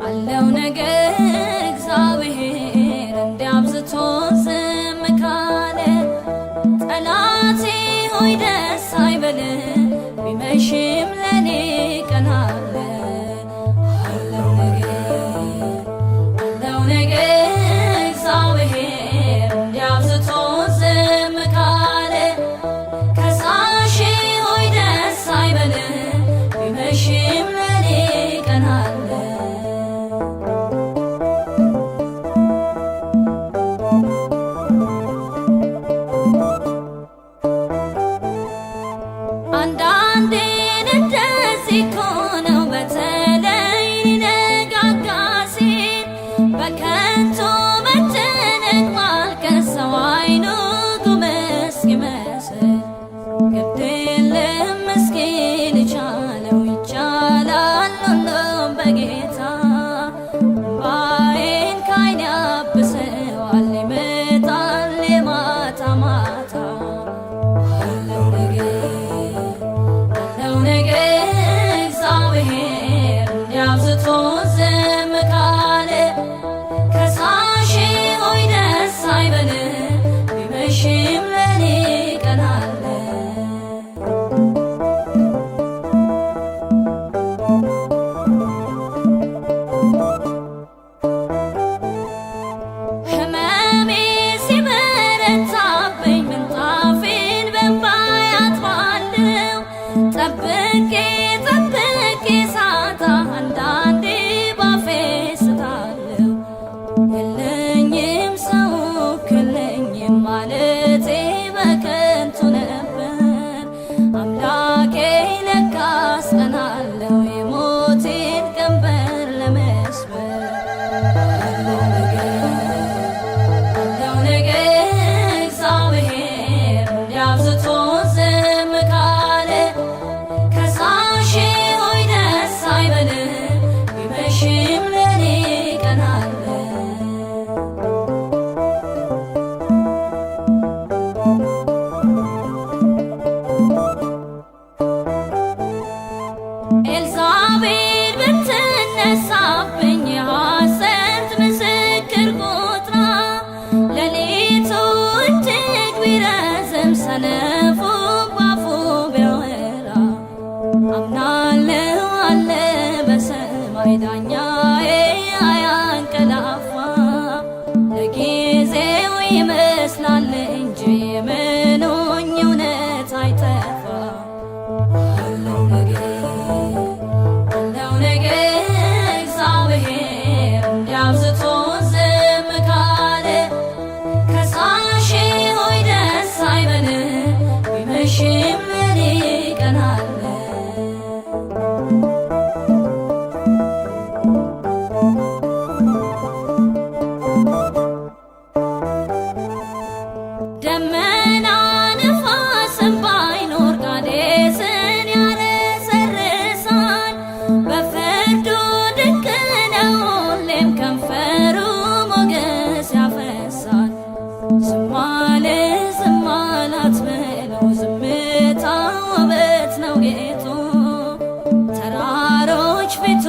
አለው ነገር እግዚአብሔር እንዲያብዝቶ ዝም ካለ ጠላቴ ሆይ ደስ አይበል ቢመሽም ለኔ ቀን አለ። አለው ነገር እግዚአብሔር እንዲያብዝቶ ዝም ካለ ከሳሼ ሆይ ደስ አይበል ቢመሽም ለኔ ቀን አለ። አንዳንዴ እንደዚህ እኮ ነው በተለይ ሊነጋጋ ሲል በከንቱ መጨነቅ ማልቀስ ሰው አይኑ ጉም እስኪመስል ግድ የለም እስኪ ልቻለው ይቻላል ሁሉም በጌታ እምባዬን ከዓይኔ ያብሰዋል ይመጣል የማታ ማታ። አለው ነገር እግዚአብሔር እንዲያብዝቶ ዝም ካለ ከሳሼ ሆይ ደስ አይበል ቢመሽም ለኔ ቀን አለ። ሕመሜ ሲበረታብኝ ምንጣፌን በእንባ አጥባለሁ ጠብቄ ሳጣ አንዳንዴ ባፌ ስታለሁ የለኝም ሰው የለኝም ማለቴ በከንቱ ነበር። አምላኬ ለካስ ቀን አለው የሞቴን ቀንበር ለመስበር። አለው ነገር እግዚአብሔር እንዲያብዝቶ ዝም ካለ ከሳሼ ሆይ ደስ አይበል ቢመሽም ለኔ ቀን አለ። ኤልዛቤል ብትነሳብኝ የሐሰት ምስክር ቆጥራ ሌሊቱ እጅግ ቢረዝም ሰነፉ ባፉ ቢያወራ አምናለሁ አለ በሰማይ ዳኛዬ አያንቀላፋ ለጊዜው ይመስላል እንጂ የምኖኝ እውነት አይጠፋ። አለው ነገር እግዚአብሔር እንዲያብዝቶ ዝም ካለ ከሳሼ ሆይ ደስ አይበል ቢመሽም ለኔ ቀን አለ። ደመና ንፋስም ባይኖር ቃዴስን ያረሰርሳል በፍርዱ ድንቅ ነው ሁሌም ከንፈሩ ሞገስ ያፈሳል። ዝም አለ ዝም አላት በለው ዝምታ ውበት ነው ጌጡ ተራሮች ፊቱ